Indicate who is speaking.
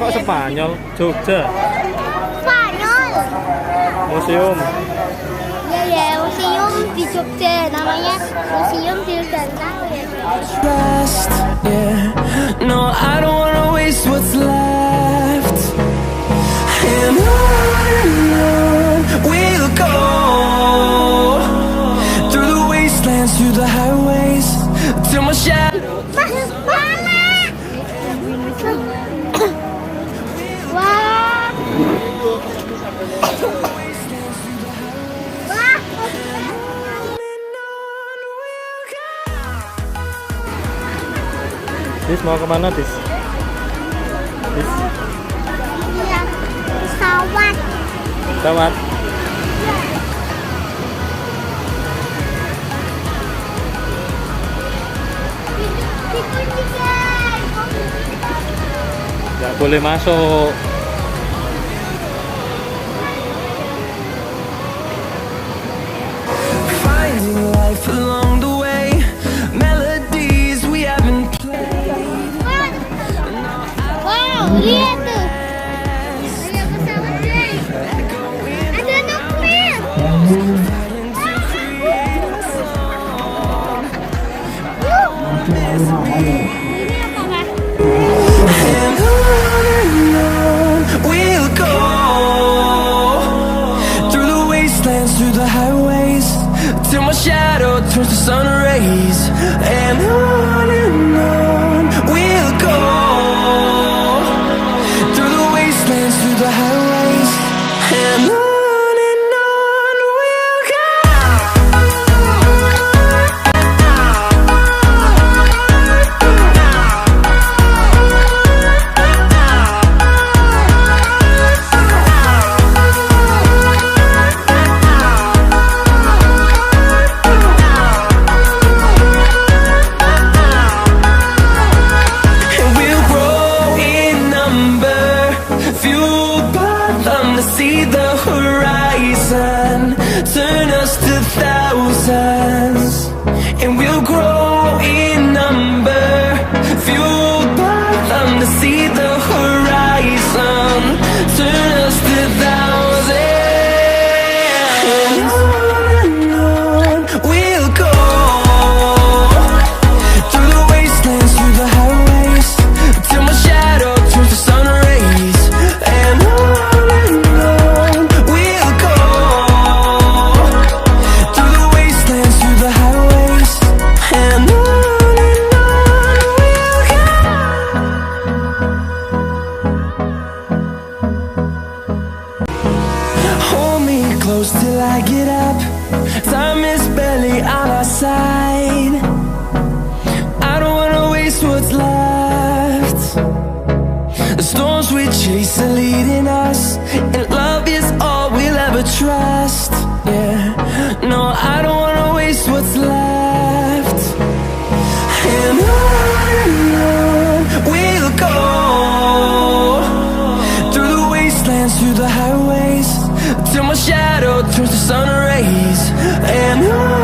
Speaker 1: Kok Spanyol? Jogja.
Speaker 2: Spanyol.
Speaker 1: Museum.
Speaker 2: Ya, museum di Jogja. Namanya Museum Dirgantara.
Speaker 3: No, I don't wanna waste what's left. And on we'll go, through the wastelands, through the highways, till my shadow.
Speaker 1: Dis mau kemana, Dis? Dis?
Speaker 2: Iya, pesawat.
Speaker 1: Pesawat? Nggak boleh masuk.
Speaker 3: Finding life along the way, melodies we haven't played.
Speaker 2: Wow, lihat tuh. Banyak pesawat guys. Ada nuklir. Ini apa, Kak?
Speaker 3: And on we'll go, through the wastelands, through the highways, till my shadow turns to sun rays. And on we'll go, through the wastelands, through the highways, and on we'll go. And we'll grow in number, fueled by them to see the horizon, turn us to thousands. And we'll grow in number, fueled by them to see the horizon, turn us to thousands. And on we'll go, through the wastelands, through the highways, till my shadow turns to sun rays. And on we'll go, through the wastelands, through the highways, and on we'll go. Hold me close till I get up. Time is barely on our side. I don't wanna waste what's left. The storms we chase are leading us, and love is all we'll ever trust. Yeah, no, I don't wanna waste what's left. And on we'll go, through the wastelands, through the highways, till my shadow turns to sun rays. And on